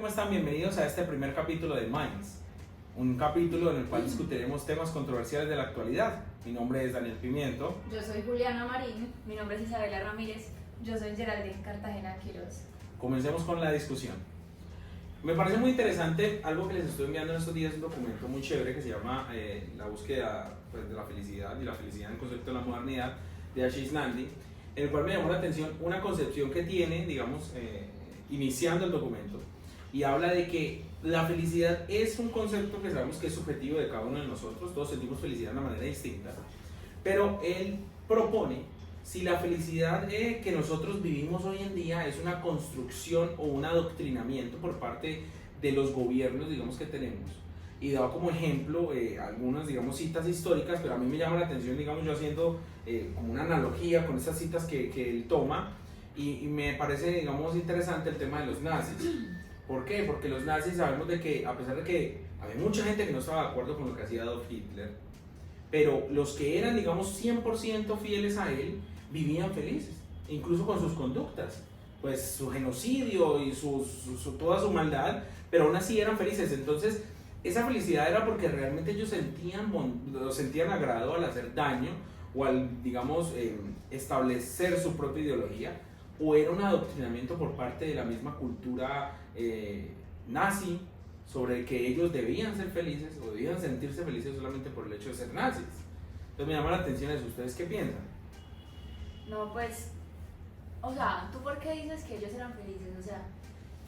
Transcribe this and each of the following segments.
¿Cómo están? Bienvenidos a este primer capítulo de Minds, un capítulo en el cual discutiremos temas controversiales de la actualidad. Mi nombre es Daniel Pimiento. Yo soy Juliana Marín. Mi nombre es Isabela Ramírez. Yo soy Geraldine Cartagena Quiroz. Comencemos con la discusión. Me parece muy interesante algo que les estoy enviando en estos días, un documento muy chévere que se llama La búsqueda de la felicidad y la felicidad en el concepto de la modernidad, de Ashish Nandy, en el cual me llamó la atención una concepción que tiene, digamos, iniciando el documento, y habla de que la felicidad es un concepto que sabemos que es subjetivo de cada uno de nosotros, todos sentimos felicidad de una manera distinta, pero él propone si la felicidad que nosotros vivimos hoy en día es una construcción o un adoctrinamiento por parte de los gobiernos, digamos, que tenemos. Y daba como ejemplo algunas, digamos, citas históricas, pero a mí me llama la atención, digamos, yo haciendo como una analogía con esas citas que él toma, y me parece, digamos, interesante el tema de los nazis. ¿Por qué? Porque los nazis sabemos de que, a pesar de que había mucha gente que no estaba de acuerdo con lo que hacía Adolf Hitler, pero los que eran, digamos, 100% fieles a él, vivían felices, incluso con sus conductas, pues su genocidio y toda su maldad, pero aún así eran felices. Entonces, esa felicidad era porque realmente ellos sentían agrado al hacer daño o al, digamos, establecer su propia ideología, o era un adoctrinamiento por parte de la misma cultura nazi sobre que ellos debían ser felices o debían sentirse felices solamente por el hecho de ser nazis. Entonces me llama la atención eso. ¿Ustedes qué piensan? No, pues, o sea, ¿tú por qué dices que ellos eran felices? O sea,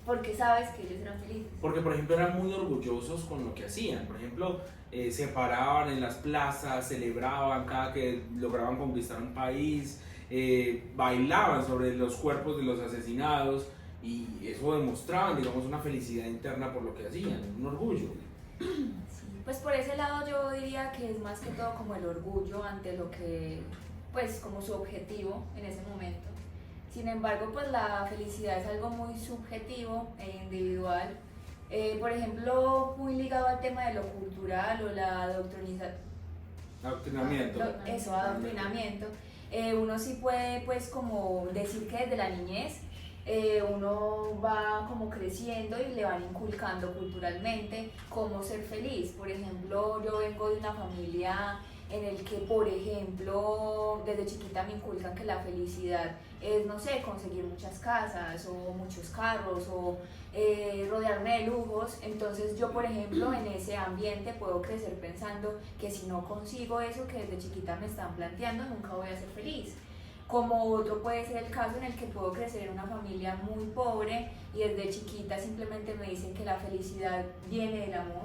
¿por qué sabes que ellos eran felices? Porque, por ejemplo, eran muy orgullosos con lo que hacían. Por ejemplo, se paraban en las plazas, celebraban cada que lograban conquistar un país, bailaban sobre los cuerpos de los asesinados, y eso demostraban, digamos, una felicidad interna por lo que hacían, un orgullo. Pues por ese lado yo diría que es más que todo como el orgullo ante lo que, pues como su objetivo en ese momento. Sin embargo, pues la felicidad es algo muy subjetivo e individual. Por ejemplo, muy ligado al tema de lo cultural o la Adoctrinamiento. Adoctrinamiento. Uno sí puede, pues, como decir que desde la niñez uno va como creciendo y le van inculcando culturalmente cómo ser feliz. Por ejemplo, yo vengo de una familia en el que, por ejemplo, desde chiquita me inculcan que la felicidad es, no sé, conseguir muchas casas o muchos carros o rodearme de lujos. Entonces yo, por ejemplo, en ese ambiente puedo crecer pensando que si no consigo eso que desde chiquita me están planteando, nunca voy a ser feliz. Como otro puede ser el caso en el que puedo crecer en una familia muy pobre y desde chiquita simplemente me dicen que la felicidad viene del amor,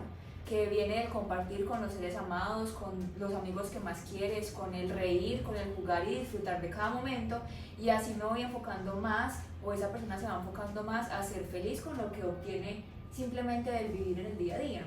que viene del compartir con los seres amados, con los amigos que más quieres, con el reír, con el jugar y disfrutar de cada momento, y así me voy enfocando más, o esa persona se va enfocando más a ser feliz con lo que obtiene simplemente del vivir en el día a día.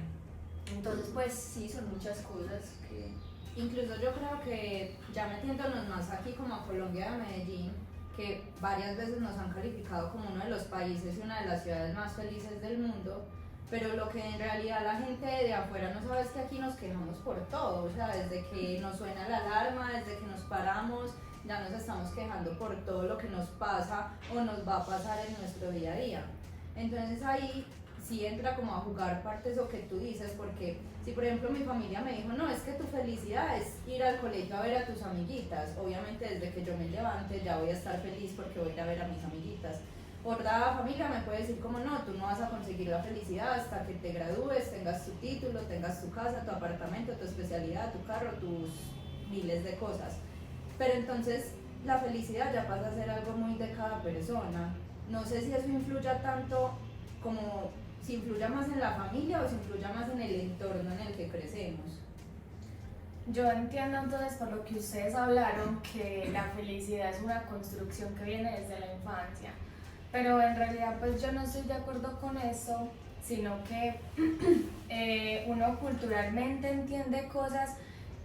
Entonces, pues sí, son muchas cosas que... Incluso yo creo que, ya metiéndonos más aquí como a Colombia, de Medellín, que varias veces nos han calificado como uno de los países y una de las ciudades más felices del mundo, pero lo que en realidad la gente de afuera no sabe es que aquí nos quejamos por todo. O sea, desde que nos suena la alarma, desde que nos paramos, ya nos estamos quejando por todo lo que nos pasa o nos va a pasar en nuestro día a día. Entonces ahí sí entra como a jugar parte eso que tú dices, porque si por ejemplo mi familia me dijo, no, es que tu felicidad es ir al colegio a ver a tus amiguitas, obviamente desde que yo me levante ya voy a estar feliz porque voy a ir a ver a mis amiguitas. Otra familia me puede decir como, no, tú no vas a conseguir la felicidad hasta que te gradúes, tengas tu título, tengas tu casa, tu apartamento, tu especialidad, tu carro, tus miles de cosas. Pero entonces la felicidad ya pasa a ser algo muy de cada persona. No sé si eso influya tanto como si influya más en la familia o si influya más en el entorno en el que crecemos. Yo entiendo entonces por lo que ustedes hablaron que la felicidad es una construcción que viene desde la infancia, pero en realidad pues yo no estoy de acuerdo con eso, sino que uno culturalmente entiende cosas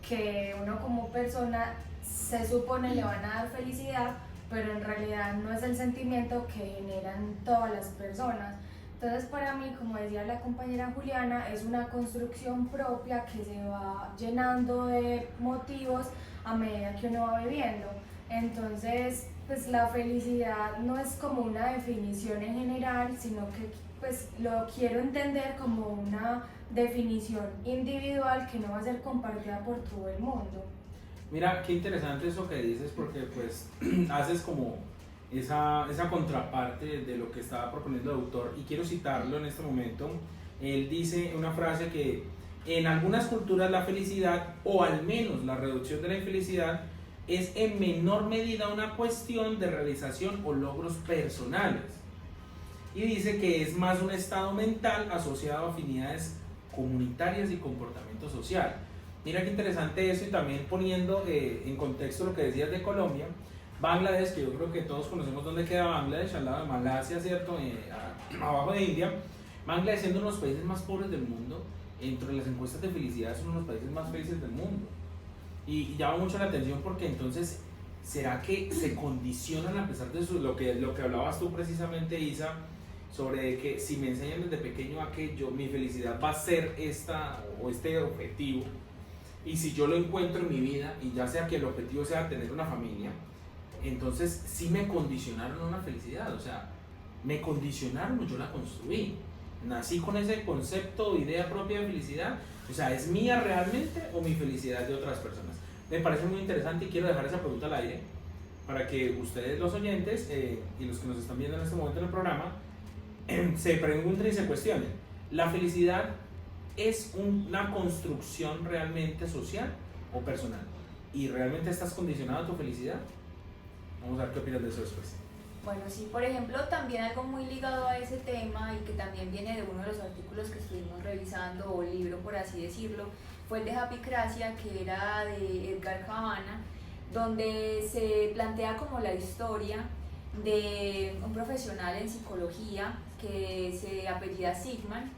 que uno como persona se supone le van a dar felicidad, pero en realidad no es el sentimiento que generan todas las personas. Entonces para mí, como decía la compañera Juliana, es una construcción propia que se va llenando de motivos a medida que uno va viviendo. Entonces, pues la felicidad no es como una definición en general, sino que pues lo quiero entender como una definición individual que no va a ser compartida por todo el mundo. Mira, qué interesante eso que dices porque pues haces como esa contraparte de lo que estaba proponiendo el autor y quiero citarlo en este momento. Él dice una frase que en algunas culturas la felicidad o al menos la reducción de la infelicidad es en menor medida una cuestión de realización o logros personales y dice que es más un estado mental asociado a afinidades comunitarias y comportamiento social. Mira qué interesante eso y también poniendo en contexto lo que decías de Colombia, Bangladesh, que yo creo que todos conocemos dónde queda Bangladesh, al lado de Malasia, ¿cierto? Abajo de India. Bangladesh siendo uno de los países más pobres del mundo, entre las encuestas de felicidad es uno de los países más felices del mundo. Y llama mucho la atención porque entonces, ¿será que se condicionan a pesar de lo que hablabas tú precisamente, Isa, sobre que si me enseñan desde pequeño a que mi felicidad va a ser esta o este objetivo, y si yo lo encuentro en mi vida, y ya sea que el objetivo sea tener una familia, entonces sí me condicionaron a una felicidad, o sea, me condicionaron o yo la construí. Nací con ese concepto, idea propia de felicidad, o sea, ¿es mía realmente o mi felicidad de otras personas? Me parece muy interesante y quiero dejar esa pregunta al aire para que ustedes, los oyentes y los que nos están viendo en este momento en el programa, se pregunten y se cuestionen. ¿La felicidad es una construcción realmente social o personal? ¿Y realmente estás condicionado a tu felicidad? Vamos a ver qué opinas de eso después. Bueno, sí, por ejemplo, también algo muy ligado a ese tema y que también viene de uno de los artículos que estuvimos revisando, o libro por así decirlo, fue el de Happycracia, que era de Edgar Cabana, donde se plantea como la historia de un profesional en psicología que se apellida Sigman.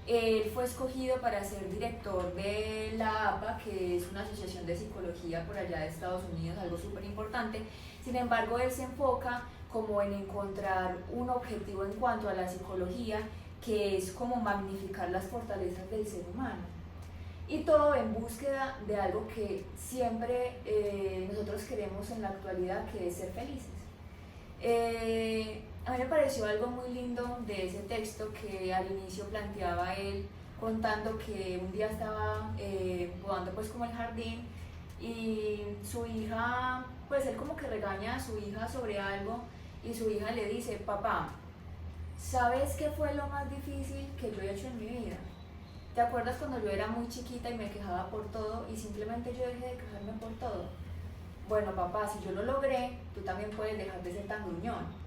Él fue escogido para ser director de la APA, que es una asociación de psicología por allá de Estados Unidos, algo súper importante. Sin embargo, él se enfoca como en encontrar un objetivo en cuanto a la psicología, que es como magnificar las fortalezas del ser humano. Y todo en búsqueda de algo que siempre nosotros queremos en la actualidad, que es ser felices. A mí me pareció algo muy lindo de ese texto que al inicio planteaba él contando que un día estaba podando pues como el jardín y su hija, pues él como que regaña a su hija sobre algo y su hija le dice: papá, ¿sabes qué fue lo más difícil que yo he hecho en mi vida? ¿Te acuerdas cuando yo era muy chiquita y me quejaba por todo y simplemente yo dejé de quejarme por todo? Bueno, papá, si yo lo logré, tú también puedes dejar de ser tan gruñón.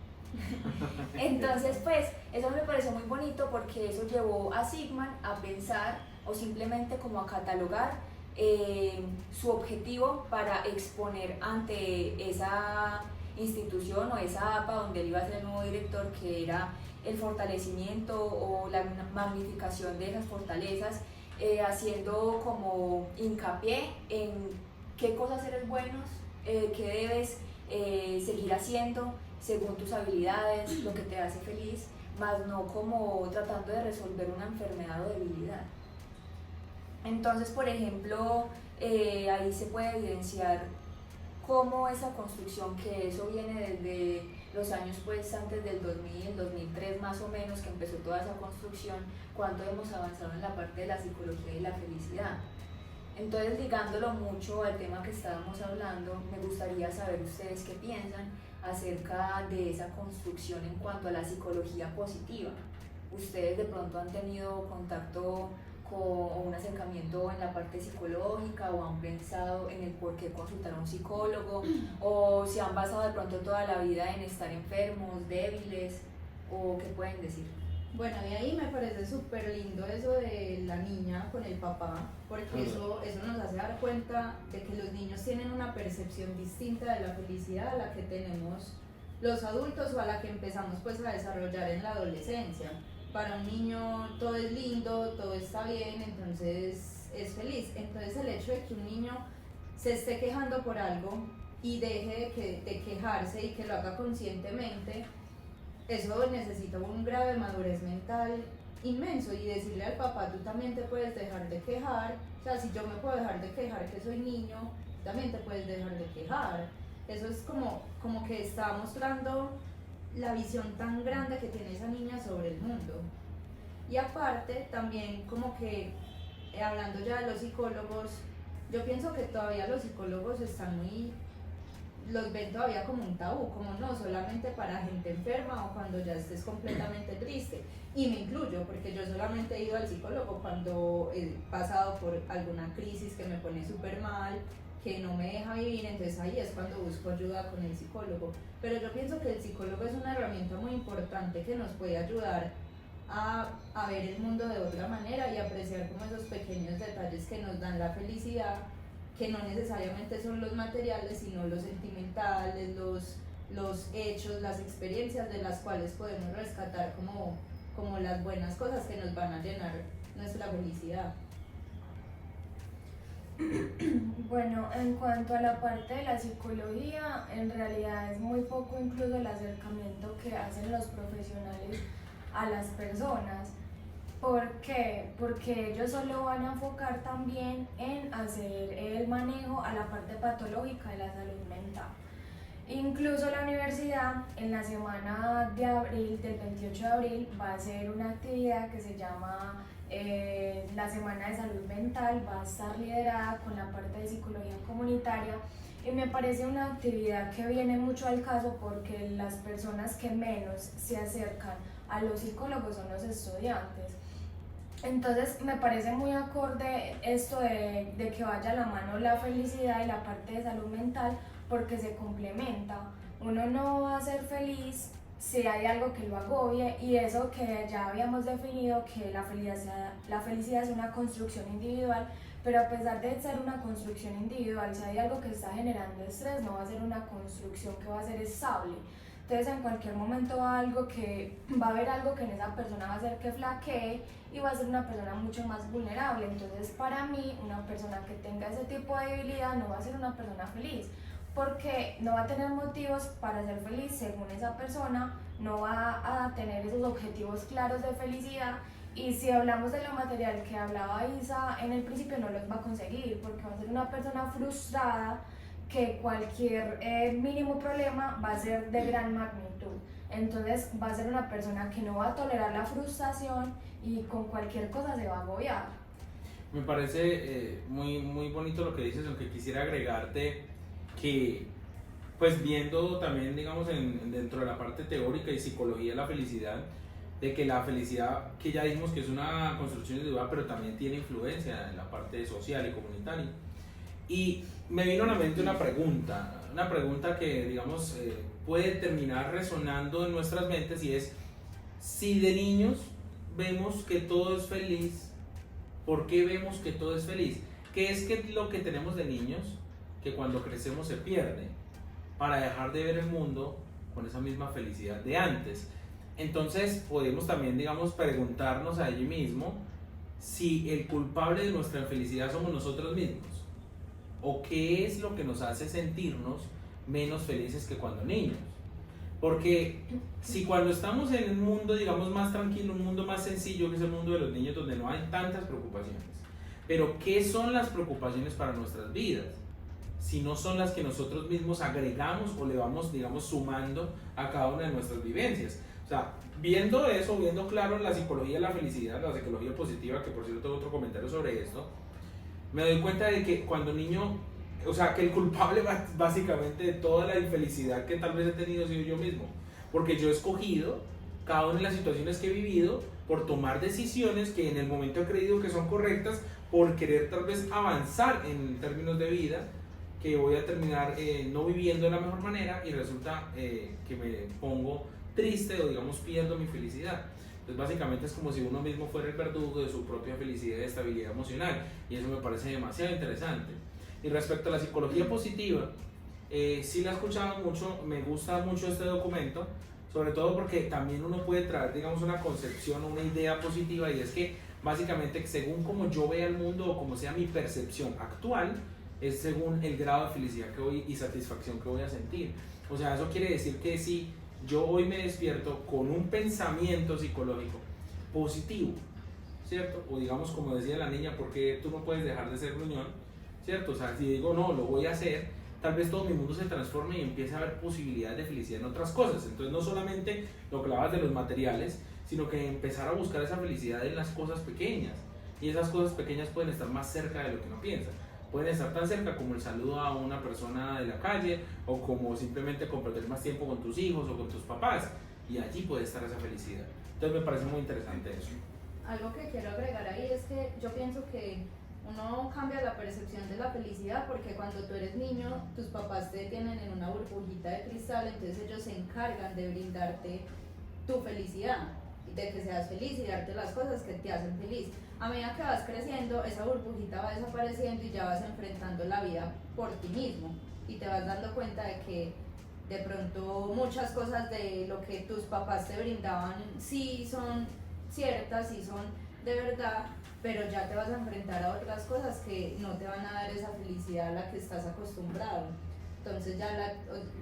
Entonces, pues, eso me pareció muy bonito porque eso llevó a Sigman a pensar o simplemente como a catalogar su objetivo para exponer ante esa institución o esa APA donde él iba a ser el nuevo director, que era el fortalecimiento o la magnificación de esas fortalezas, haciendo como hincapié en qué cosas eres buenos, qué debes seguir haciendo según tus habilidades, lo que te hace feliz, más no como tratando de resolver una enfermedad o debilidad. Entonces, por ejemplo, ahí se puede evidenciar cómo esa construcción, que eso viene desde los años pues antes del 2000, 2003 más o menos, que empezó toda esa construcción, cuánto hemos avanzado en la parte de la psicología y la felicidad. Entonces, ligándolo mucho al tema que estábamos hablando, me gustaría saber ustedes qué piensan acerca de esa construcción en cuanto a la psicología positiva. ¿Ustedes de pronto han tenido contacto con un acercamiento en la parte psicológica o han pensado en el por qué consultar a un psicólogo, o si han basado de pronto toda la vida en estar enfermos, débiles, o qué pueden decir? Bueno, y ahí me parece súper lindo eso de la niña con el papá, porque eso nos hace dar cuenta de que los niños tienen una percepción distinta de la felicidad a la que tenemos los adultos o a la que empezamos pues a desarrollar en la adolescencia. Para un niño todo es lindo, todo está bien, entonces es feliz. Entonces el hecho de que un niño se esté quejando por algo y deje de quejarse y que lo haga conscientemente, eso necesita un grado de madurez mental inmenso, y decirle al papá: tú también te puedes dejar de quejar. O sea, si yo me puedo dejar de quejar que soy niño, también te puedes dejar de quejar. eso es como que está mostrando la visión tan grande que tiene esa niña sobre el mundo. Y aparte, también como que, hablando ya de los psicólogos, yo pienso que todavía los psicólogos los ven todavía como un tabú, como no, solamente para gente enferma o cuando ya estés completamente triste. Y me incluyo, porque yo solamente he ido al psicólogo cuando he pasado por alguna crisis que me pone súper mal, que no me deja vivir, entonces ahí es cuando busco ayuda con el psicólogo. Pero yo pienso que el psicólogo es una herramienta muy importante que nos puede ayudar a ver el mundo de otra manera y apreciar como esos pequeños detalles que nos dan la felicidad, que no necesariamente son los materiales, sino los sentimentales, los hechos, las experiencias de las cuales podemos rescatar como las buenas cosas que nos van a llenar nuestra felicidad. Bueno, en cuanto a la parte de la psicología, en realidad es muy poco incluso el acercamiento que hacen los profesionales a las personas. ¿Por qué? Porque ellos solo van a enfocar también en hacer el manejo a la parte patológica de la salud mental. Incluso la universidad en la semana de abril, del 28 de abril, va a hacer una actividad que se llama la Semana de Salud Mental, va a estar liderada con la parte de psicología comunitaria y me parece una actividad que viene mucho al caso porque las personas que menos se acercan a los psicólogos son los estudiantes. Entonces me parece muy acorde esto de que vaya a la mano la felicidad y la parte de salud mental porque se complementa. Uno no va a ser feliz si hay algo que lo agobie y eso que ya habíamos definido que la felicidad es una construcción individual, pero a pesar de ser una construcción individual, si hay algo que está generando estrés, no va a ser una construcción que va a ser estable. Entonces en cualquier momento va a haber algo que en esa persona va a hacer que flaquee y va a ser una persona mucho más vulnerable. Entonces para mí una persona que tenga ese tipo de debilidad no va a ser una persona feliz porque no va a tener motivos para ser feliz según esa persona, no va a tener esos objetivos claros de felicidad y si hablamos de lo material que hablaba Isa en el principio no los va a conseguir porque va a ser una persona frustrada que cualquier mínimo problema va a ser de gran magnitud. Entonces va a ser una persona que no va a tolerar la frustración y con cualquier cosa se va a agobiar. Me parece muy, muy bonito lo que dices, aunque quisiera agregarte que, pues viendo también, digamos, dentro de la parte teórica y psicología de la felicidad, de que la felicidad, que ya dijimos que es una construcción individual, pero también tiene influencia en la parte social y comunitaria. Y me vino a la mente una pregunta que, digamos, puede terminar resonando en nuestras mentes y es, si de niños vemos que todo es feliz, ¿por qué vemos que todo es feliz? ¿Qué es lo que tenemos de niños que cuando crecemos se pierde para dejar de ver el mundo con esa misma felicidad de antes? Entonces podemos también, digamos, preguntarnos a ellos mismos si el culpable de nuestra infelicidad somos nosotros mismos o qué es lo que nos hace sentirnos menos felices que cuando niños. Porque si cuando estamos en un mundo, digamos, más tranquilo, un mundo más sencillo que es el mundo de los niños donde no hay tantas preocupaciones, pero ¿qué son las preocupaciones para nuestras vidas? Si no son las que nosotros mismos agregamos o le vamos, digamos, sumando a cada una de nuestras vivencias. O sea, viendo eso, viendo claro la psicología de la felicidad, la psicología positiva, que por cierto tengo otro comentario sobre esto, me doy cuenta de que cuando niño, o sea, que el culpable básicamente de toda la infelicidad que tal vez he tenido he sido yo mismo, porque yo he escogido cada una de las situaciones que he vivido por tomar decisiones que en el momento he creído que son correctas, por querer tal vez avanzar en términos de vida, que voy a terminar no viviendo de la mejor manera y resulta que me pongo triste o digamos pierdo mi felicidad. Entonces básicamente es como si uno mismo fuera el verdugo de su propia felicidad y estabilidad emocional y eso me parece demasiado interesante. Y respecto a la psicología positiva, sí la he escuchado mucho, me gusta mucho este documento, sobre todo porque también uno puede traer, digamos, una concepción o una idea positiva y es que básicamente según como yo vea el mundo o como sea mi percepción actual, es según el grado de felicidad que voy y satisfacción que voy a sentir. O sea, eso quiere decir que si yo hoy me despierto con un pensamiento psicológico positivo, ¿cierto? O digamos, como decía la niña, ¿por qué tú no puedes dejar de ser gruñón? ¿Cierto? O sea, si digo no, lo voy a hacer, tal vez todo mi mundo se transforme y empiece a haber posibilidades de felicidad en otras cosas. Entonces no solamente lo que hablabas de los materiales, sino que empezar a buscar esa felicidad en las cosas pequeñas. Y esas cosas pequeñas pueden estar más cerca de lo que uno piensa. Pueden estar tan cerca como el saludo a una persona de la calle, o como simplemente compartir más tiempo con tus hijos o con tus papás. Y allí puede estar esa felicidad. Entonces me parece muy interesante eso. Algo que quiero agregar ahí es que yo pienso que uno cambia la percepción de la felicidad porque cuando tú eres niño, tus papás te tienen en una burbujita de cristal, entonces ellos se encargan de brindarte tu felicidad, de que seas feliz y darte las cosas que te hacen feliz. A medida que vas creciendo, esa burbujita va desapareciendo y ya vas enfrentando la vida por ti mismo y te vas dando cuenta de que de pronto muchas cosas de lo que tus papás te brindaban sí son ciertas, sí son de verdad, pero ya te vas a enfrentar a otras cosas que no te van a dar esa felicidad a la que estás acostumbrado. Entonces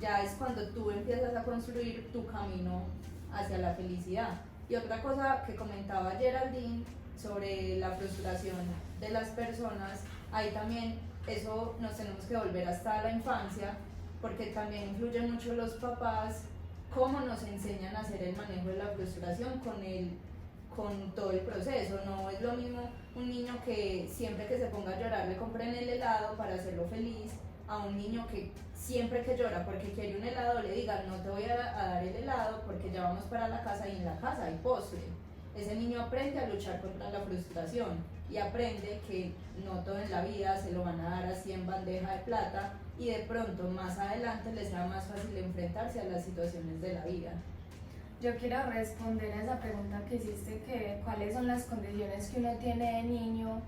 ya es cuando tú empiezas a construir tu camino hacia la felicidad. Y otra cosa que comentaba Geraldine sobre la frustración de las personas, ahí también eso nos tenemos que volver hasta la infancia, porque también influyen mucho los papás, cómo nos enseñan a hacer el manejo de la frustración con todo el proceso. No es lo mismo un niño que siempre que se ponga a llorar le compren el helado para hacerlo feliz, a un niño que siempre que llora porque quiere un helado le digan no te voy a dar el helado porque ya vamos para la casa y en la casa hay postre. Ese niño aprende a luchar contra la frustración y aprende que no todo en la vida se lo van a dar así en bandeja de plata y de pronto más adelante les sea más fácil enfrentarse a las situaciones de la vida. Yo quiero responder a esa pregunta que hiciste, que cuáles son las condiciones que uno tiene de niño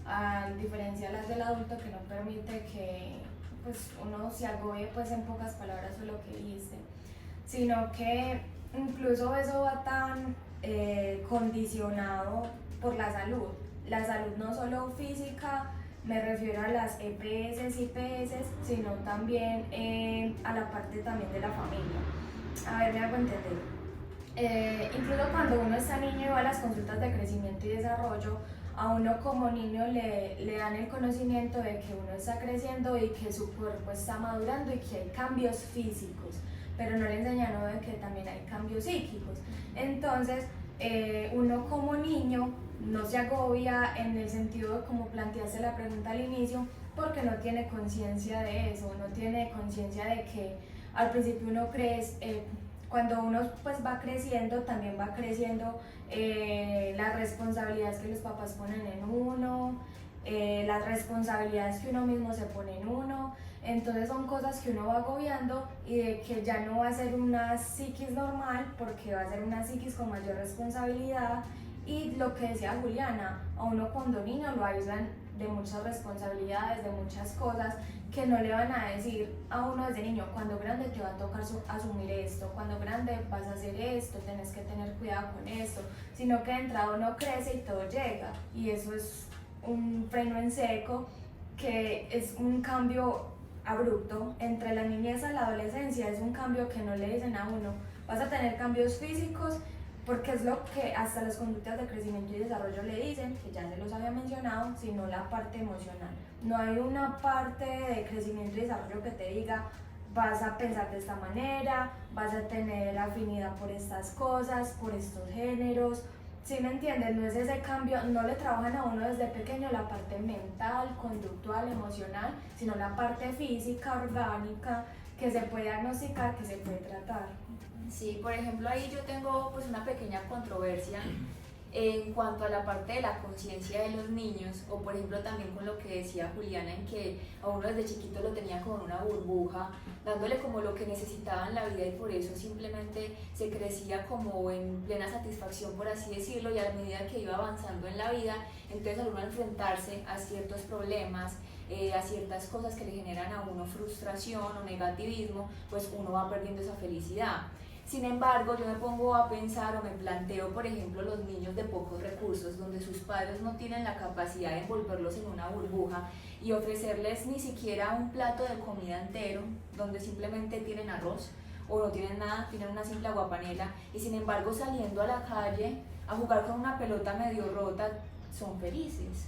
a diferencia de las del adulto, que no permite que pues, uno se agobie, pues en pocas palabras fue lo que dijiste, sino que incluso eso va tan condicionado por la salud no solo física, me refiero a las EPS, IPS, sino también a la parte también de la familia. A ver, me hago entender. Incluso cuando uno está niño y va a las consultas de crecimiento y desarrollo, a uno como niño le dan el conocimiento de que uno está creciendo y que su cuerpo está madurando y que hay cambios físicos, pero no le enseñan de que también hay cambios psíquicos. Entonces, uno como niño no se agobia en el sentido de como planteaste la pregunta al inicio, porque no tiene conciencia de eso, no tiene conciencia de que al principio uno crece, cuando uno pues va creciendo, también va creciendo las responsabilidades que los papás ponen en uno, las responsabilidades que uno mismo se pone en uno. Entonces son cosas que uno va agobiando y de que ya no va a ser una psiquis normal porque va a ser una psiquis con mayor responsabilidad. Y lo que decía Juliana, a uno cuando niño lo aíslan de muchas responsabilidades, de muchas cosas que no le van a decir a uno desde niño, cuando grande te va a tocar asumir esto, cuando grande vas a hacer esto, tienes que tener cuidado con esto, sino que de entrada uno crece y todo llega, y eso es un freno en seco, que es un cambio abrupto entre la niñez a la adolescencia, es un cambio que no le dicen a uno, vas a tener cambios físicos, porque es lo que hasta las conductas de crecimiento y desarrollo le dicen, que ya se los había mencionado, sino la parte emocional. No hay una parte de crecimiento y desarrollo que te diga, vas a pensar de esta manera, vas a tener afinidad por estas cosas, por estos géneros. ¿Sí me entiendes? No es ese cambio, no le trabajan a uno desde pequeño la parte mental, conductual, emocional, sino la parte física, orgánica, que se puede diagnosticar, que se puede tratar. Sí, por ejemplo, ahí yo tengo pues una pequeña controversia en cuanto a la parte de la conciencia de los niños, o por ejemplo también con lo que decía Juliana, en que a uno desde chiquito lo tenía como en una burbuja, dándole como lo que necesitaba en la vida, y por eso simplemente se crecía como en plena satisfacción, por así decirlo, y a la medida que iba avanzando en la vida, entonces al uno enfrentarse a ciertos problemas, a ciertas cosas que le generan a uno frustración o negativismo, pues uno va perdiendo esa felicidad. Sin embargo, yo me pongo a pensar o me planteo, por ejemplo, los niños de pocos recursos, donde sus padres no tienen la capacidad de envolverlos en una burbuja y ofrecerles ni siquiera un plato de comida entero, donde simplemente tienen arroz o no tienen nada, tienen una simple aguapanela, y sin embargo saliendo a la calle a jugar con una pelota medio rota, son felices.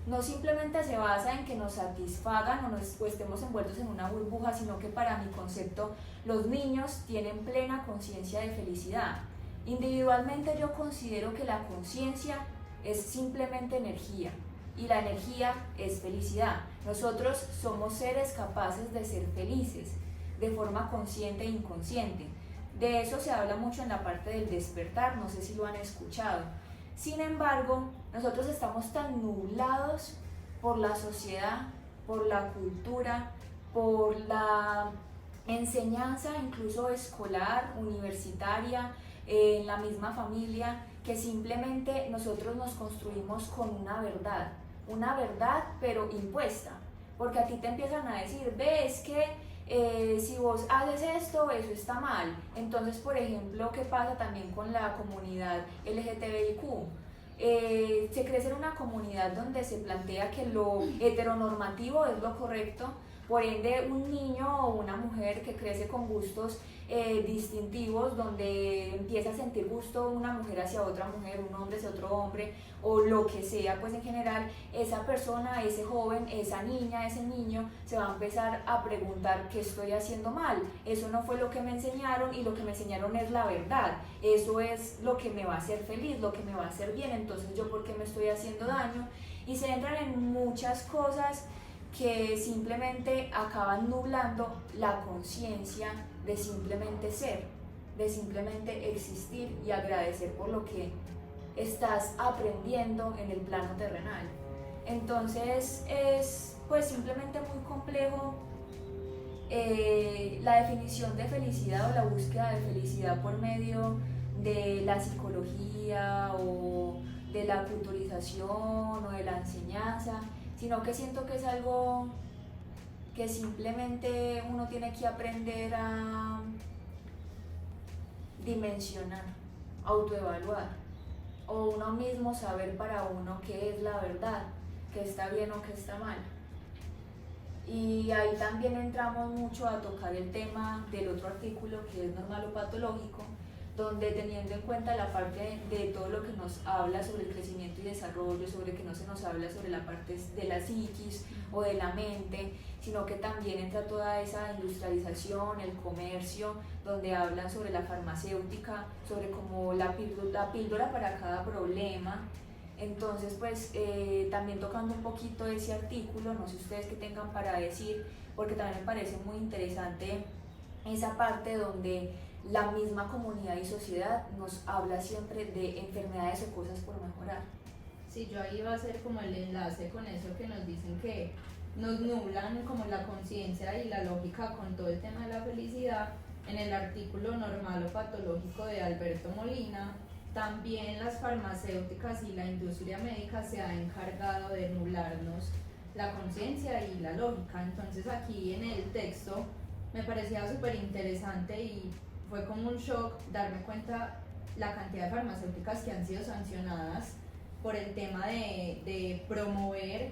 no simplemente se basa en que nos satisfagan o estemos envueltos en una burbuja, sino que para mi concepto los niños tienen plena conciencia de felicidad. Individualmente yo considero que la conciencia es simplemente energía y la energía es felicidad. Nosotros somos seres capaces de ser felices de forma consciente e inconsciente. De eso se habla mucho en la parte del despertar, no sé si lo han escuchado. Sin embargo, nosotros estamos tan nublados por la sociedad, por la cultura, por la enseñanza incluso escolar, universitaria, en la misma familia, que simplemente nosotros nos construimos con una verdad pero impuesta, porque a ti te empiezan a decir, ves que si vos haces esto, eso está mal. Entonces, por ejemplo, ¿qué pasa también con la comunidad LGTBIQ? Se crece en una comunidad donde se plantea que lo heteronormativo es lo correcto, por ende un niño o una mujer que crece con gustos distintivos, donde empieza a sentir gusto una mujer hacia otra mujer, un hombre hacia otro hombre, o lo que sea, pues en general, esa persona, ese joven, esa niña, ese niño, se va a empezar a preguntar qué estoy haciendo mal, eso no fue lo que me enseñaron y lo que me enseñaron es la verdad, eso es lo que me va a hacer feliz, lo que me va a hacer bien, entonces yo por qué me estoy haciendo daño, y se entran en muchas cosas que simplemente acaban nublando la conciencia de simplemente ser, de simplemente existir y agradecer por lo que estás aprendiendo en el plano terrenal. Entonces es pues simplemente muy complejo la definición de felicidad o la búsqueda de felicidad por medio de la psicología o de la culturización o de la enseñanza, sino que siento que es algo que simplemente uno tiene que aprender a dimensionar, autoevaluar, o uno mismo saber para uno qué es la verdad, qué está bien o qué está mal. Y ahí también entramos mucho a tocar el tema del otro artículo que es normal o patológico, donde teniendo en cuenta la parte de todo lo que nos habla sobre el crecimiento y desarrollo, sobre que no se nos habla sobre la parte de la psiquis o de la mente, sino que también entra toda esa industrialización, el comercio, donde hablan sobre la farmacéutica, sobre como la píldora para cada problema. Entonces, pues también tocando un poquito ese artículo, no sé ustedes qué tengan para decir, porque también me parece muy interesante esa parte donde la misma comunidad y sociedad nos habla siempre de enfermedades o cosas por mejorar. Sí, yo ahí iba a hacer como el enlace con eso que nos dicen que nos nublan como la conciencia y la lógica con todo el tema de la felicidad. En el artículo normal o patológico de Alberto Molina, también las farmacéuticas y la industria médica se ha encargado de nublarnos la conciencia y la lógica. Entonces aquí en el texto me parecía súper interesante y fue como un shock darme cuenta la cantidad de farmacéuticas que han sido sancionadas por el tema de promover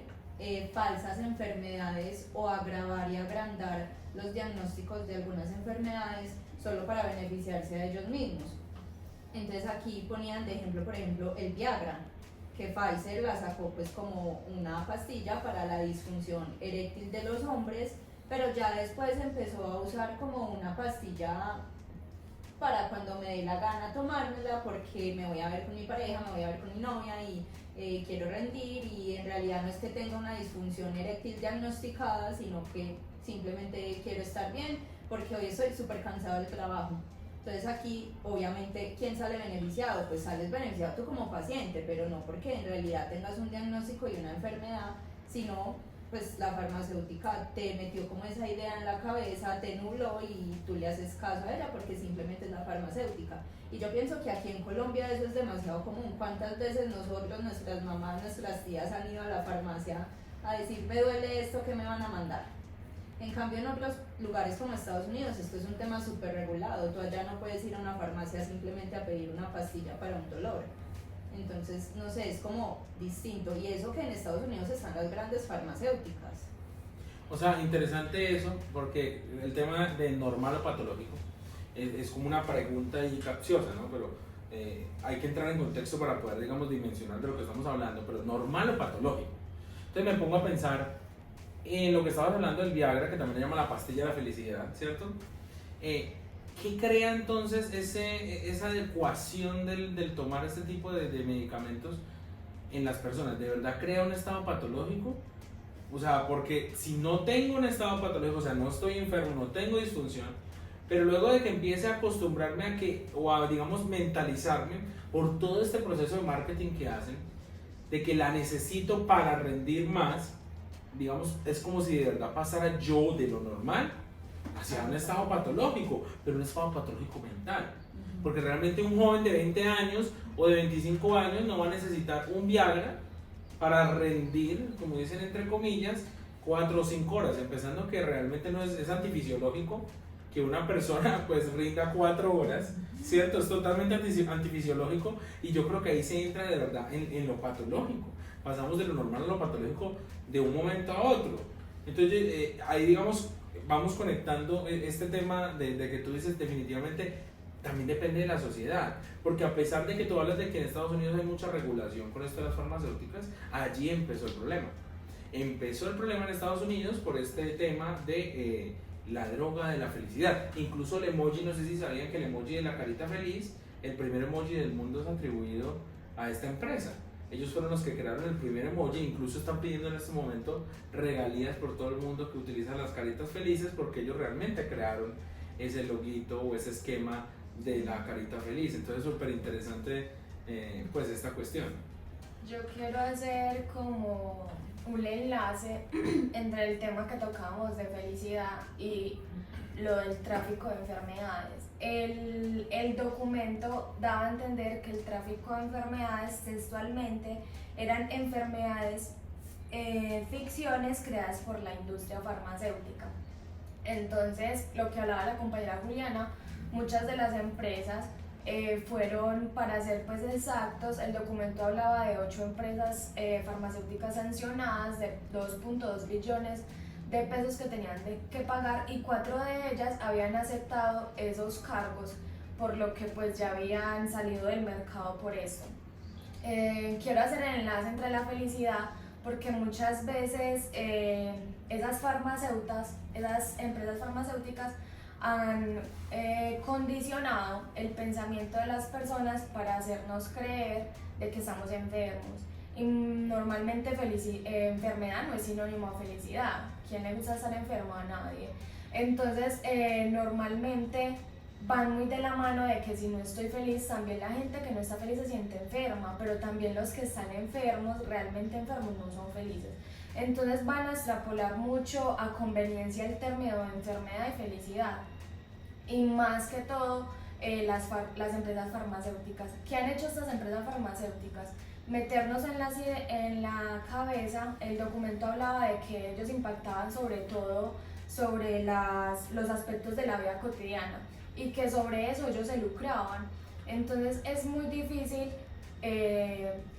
falsas enfermedades o agravar y agrandar los diagnósticos de algunas enfermedades solo para beneficiarse a ellos mismos. Entonces aquí ponían de ejemplo, por ejemplo, el Viagra, que Pfizer la sacó pues como una pastilla para la disfunción eréctil de los hombres, pero ya después empezó a usar como una pastilla para cuando me dé la gana tomármela porque me voy a ver con mi pareja, me voy a ver con mi novia y quiero rendir, y en realidad no es que tenga una disfunción eréctil diagnosticada, sino que simplemente quiero estar bien porque hoy estoy súper cansado del trabajo. Entonces aquí obviamente ¿quién sale beneficiado? Pues sales beneficiado tú como paciente, pero no porque en realidad tengas un diagnóstico y una enfermedad, sino pues la farmacéutica te metió como esa idea en la cabeza, te nubló y tú le haces caso a ella porque simplemente es la farmacéutica. Y yo pienso que aquí en Colombia eso es demasiado común. ¿Cuántas veces nosotros, nuestras mamás, nuestras tías han ido a la farmacia a decir me duele esto, ¿qué me van a mandar? En cambio en otros lugares como Estados Unidos esto es un tema súper regulado, tú allá no puedes ir a una farmacia simplemente a pedir una pastilla para un dolor. Entonces, no sé, es como distinto. Y eso que en Estados Unidos están las grandes farmacéuticas. O sea, interesante eso, porque el tema de normal o patológico es como una pregunta y capciosa, ¿no? Pero hay que entrar en contexto para poder, digamos, dimensionar de lo que estamos hablando, pero normal o patológico. Entonces me pongo a pensar en lo que estabas hablando del Viagra, que también se llama la pastilla de la felicidad, ¿cierto? ¿Qué crea entonces esa adecuación del tomar este tipo de medicamentos en las personas? ¿De verdad crea un estado patológico? O sea, porque si no tengo un estado patológico, o sea, no estoy enfermo, no tengo disfunción, pero luego de que empiece a acostumbrarme a que, o a, digamos, mentalizarme por todo este proceso de marketing que hacen, de que la necesito para rendir más, digamos, es como si de verdad pasara yo de lo normal hacia un estado patológico, pero un estado patológico mental. Porque realmente un joven de 20 años o de 25 años no va a necesitar un Viagra para rendir, como dicen entre comillas, 4 o 5 horas, empezando que realmente no es antifisiológico que una persona pues rinda 4 horas, ¿cierto? Es totalmente antifisiológico, y yo creo que ahí se entra de verdad en lo patológico. Pasamos de lo normal a lo patológico de un momento a otro. Entonces ahí digamos vamos conectando este tema de que tú dices definitivamente también depende de la sociedad, porque a pesar de que tú hablas de que en Estados Unidos hay mucha regulación con esto de las farmacéuticas, allí empezó el problema. Empezó el problema en Estados Unidos por este tema de la droga de la felicidad. Incluso el emoji, no sé si sabían que el emoji de la carita feliz, el primer emoji del mundo es atribuido a esta empresa. Ellos fueron los que crearon el primer emoji, incluso están pidiendo en este momento regalías por todo el mundo que utiliza las caritas felices, porque ellos realmente crearon ese loguito o ese esquema de la carita feliz. Entonces súper interesante pues esta cuestión. Yo quiero hacer como un enlace entre el tema que tocábamos de felicidad y lo del tráfico de enfermedades. El documento daba a entender que el tráfico de enfermedades textualmente eran enfermedades, ficciones creadas por la industria farmacéutica. Entonces, lo que hablaba la compañera Juliana, muchas de las empresas fueron, para ser pues exactos, el documento hablaba de 8 empresas farmacéuticas sancionadas de 2.2 billones de pesos que tenían que pagar, y 4 de ellas habían aceptado esos cargos, por lo que pues ya habían salido del mercado por esto. Quiero hacer el enlace entre la felicidad, porque muchas veces esas empresas farmacéuticas han condicionado el pensamiento de las personas para hacernos creer de que estamos enfermos. Y normalmente enfermedad no es sinónimo a felicidad. ¿Quién le gusta estar enfermo? A nadie. Entonces normalmente van muy de la mano de que si no estoy feliz, también la gente que no está feliz se siente enferma, pero también los que están enfermos, realmente enfermos, no son felices. Entonces van a extrapolar mucho a conveniencia el término de enfermedad y felicidad. Y más que todo las empresas farmacéuticas. ¿Qué han hecho estas empresas farmacéuticas? Meternos en la cabeza. El documento hablaba de que ellos impactaban sobre todo sobre los aspectos de la vida cotidiana, y que sobre eso ellos se lucraban. Entonces es muy difícil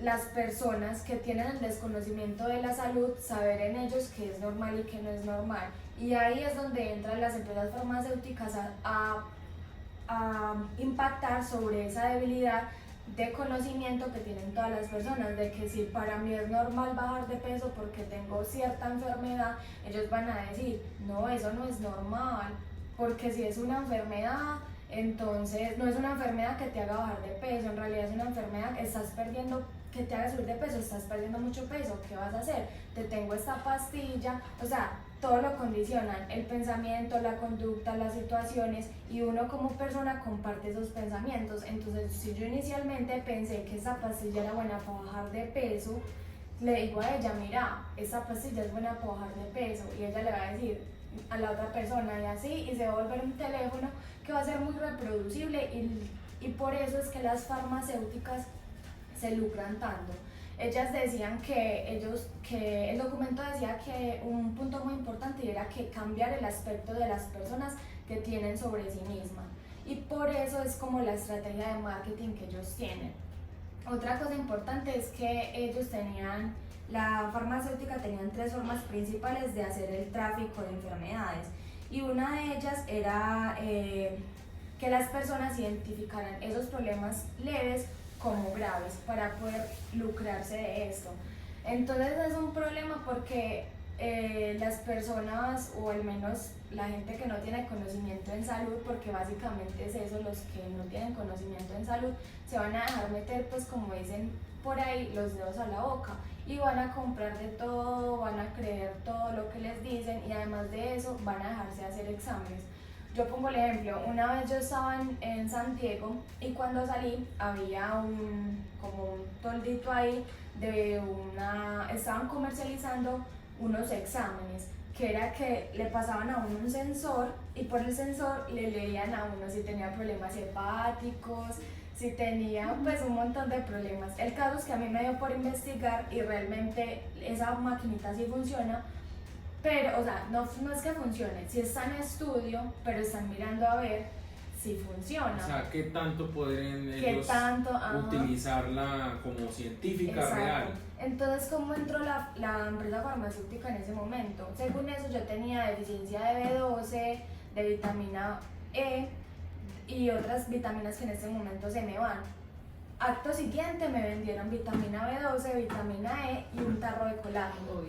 las personas que tienen el desconocimiento de la salud saber en ellos qué es normal y qué no es normal. Y ahí es donde entran las empresas farmacéuticas a impactar sobre esa debilidad de conocimiento que tienen todas las personas, de que si para mí es normal bajar de peso porque tengo cierta enfermedad, ellos van a decir, no, eso no es normal, porque si es una enfermedad, entonces no es una enfermedad que te haga bajar de peso, en realidad es una enfermedad que estás perdiendo, que te haga subir de peso, estás perdiendo mucho peso, ¿qué vas a hacer? Te tengo esta pastilla, o sea, todo lo condicionan, el pensamiento, la conducta, las situaciones, y uno como persona comparte esos pensamientos. Entonces, si yo inicialmente pensé que esa pastilla era buena para bajar de peso, le digo a ella, mira, esa pastilla es buena para bajar de peso, y ella le va a decir a la otra persona, y así, y se va a volver un teléfono que va a ser muy reproducible, y por eso es que las farmacéuticas se lucran tanto. Ellas decían que el documento decía que un punto muy importante era que cambiar el aspecto de las personas que tienen sobre sí mismas, y por eso es como la estrategia de marketing que ellos tienen. Otra cosa importante es que la farmacéutica tenían 3 formas principales de hacer el tráfico de enfermedades, y una de ellas era que las personas identificaran esos problemas leves como graves para poder lucrarse de esto. Entonces es un problema porque las personas, o al menos la gente que no tiene conocimiento en salud, porque básicamente es eso, los que no tienen conocimiento en salud, se van a dejar meter, pues como dicen por ahí, los dedos a la boca y van a comprar de todo, van a creer todo lo que les dicen y además de eso van a dejarse hacer exámenes. Yo pongo el ejemplo, una vez yo estaba en San Diego y cuando salí había como un toldito ahí estaban comercializando unos exámenes, que era que le pasaban a uno un sensor y por el sensor le leían a uno si tenía problemas hepáticos, si tenía pues un montón de problemas. El caso es que a mí me dio por investigar y realmente esa maquinita sí funciona, pero o sea, no es que funcione, sí está en estudio, pero están mirando a ver si funciona. O sea, ¿qué tanto pueden ellos utilizarla como científica? Exacto. Real? Entonces, ¿cómo entró la empresa farmacéutica en ese momento? Según eso, yo tenía deficiencia de B12, de vitamina E y otras vitaminas que en este momento se me van. Acto siguiente me vendieron vitamina B12, vitamina E y un tarro de colágeno.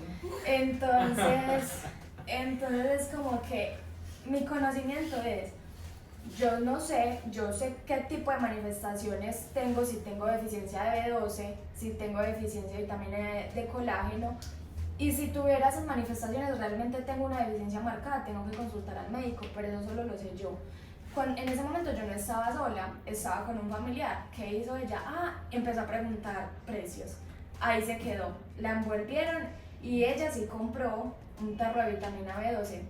Entonces es como que mi conocimiento es, yo sé qué tipo de manifestaciones tengo, si tengo deficiencia de B12, si tengo deficiencia de vitamina E, de colágeno, y si tuviera esas manifestaciones realmente tengo una deficiencia marcada, tengo que consultar al médico, pero eso solo lo sé yo. En ese momento yo no estaba sola, estaba con un familiar. ¿Qué hizo ella? Empezó a preguntar precios. Ahí se quedó, la envolvieron y ella sí compró un tarro de vitamina B12.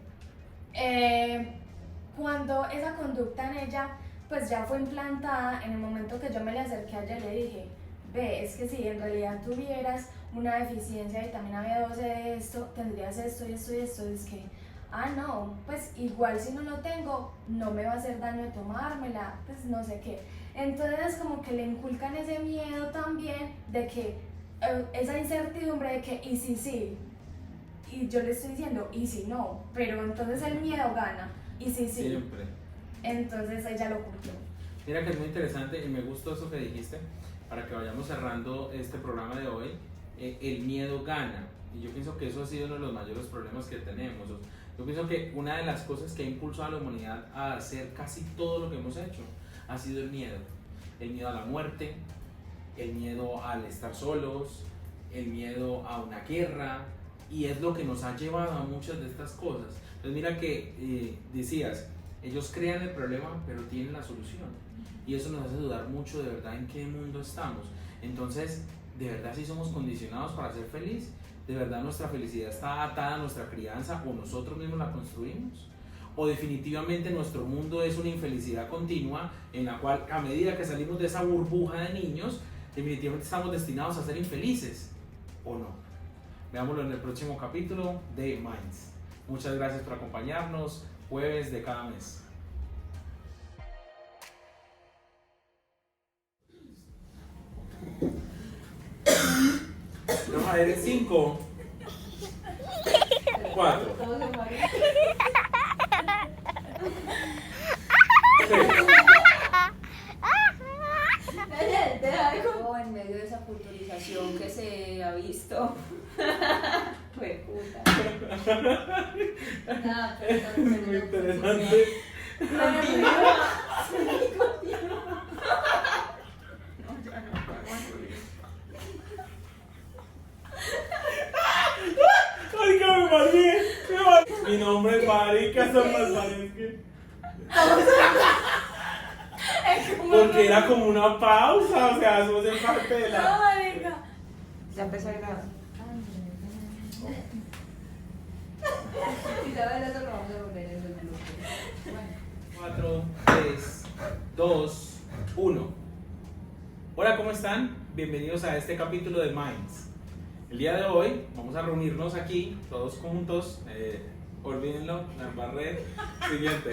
Cuando esa conducta en ella pues ya fue implantada, en el momento que yo me le acerqué a ella le dije, ve, es que si en realidad tuvieras una deficiencia de vitamina B12 de esto, tendrías esto y esto y esto, y es que, no, pues igual si no lo tengo, no me va a hacer daño tomármela, pues no sé qué. Entonces como que le inculcan ese miedo también de que, esa incertidumbre de que, y si sí, y yo le estoy diciendo, y si no, pero entonces el miedo gana. Y sí. Siempre. Entonces ella lo cumplió. Mira que es muy interesante y me gustó eso que dijiste, para que vayamos cerrando este programa de hoy. El miedo gana, y yo pienso que eso ha sido uno de los mayores problemas que tenemos. Yo pienso que una de las cosas que ha impulsado a la humanidad a hacer casi todo lo que hemos hecho ha sido el miedo a la muerte, el miedo al estar solos, el miedo a una guerra, y es lo que nos ha llevado a muchas de estas cosas. Entonces mira que decías, ellos crean el problema pero tienen la solución, y eso nos hace dudar mucho de verdad en qué mundo estamos. Entonces, ¿de verdad sí somos condicionados para ser felices? ¿De verdad nuestra felicidad está atada a nuestra crianza o nosotros mismos la construimos? ¿O definitivamente nuestro mundo es una infelicidad continua en la cual a medida que salimos de esa burbuja de niños, definitivamente estamos destinados a ser infelices? ¿O no? Veámoslo en el próximo capítulo de Minds. Muchas gracias por acompañarnos, jueves de cada mes. Vamos a ver en 5, 4, 3. En medio de esa culturización que se ha visto. Fue puta. Es muy interesante. Marica, me mareé. Mi nombre es Marica, son más que. Porque era como una pausa, o sea, eso es parte de la. No, marica. Ya empezó a grabar. Si sabes eso, lo vamos a volver en el grupo. Bueno. 4, 3, 2, 1. Hola, ¿cómo están? Bienvenidos a este capítulo de Minds. El día de hoy vamos a reunirnos aquí, todos juntos. Olvídenlo, la embarré. Siguiente,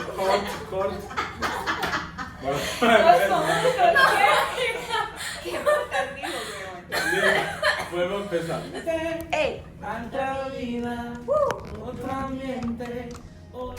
corte. Bueno, ¿Qué más digo, weón? podemos empezar. ¡Ey! Otra vida, otro ambiente. Hoy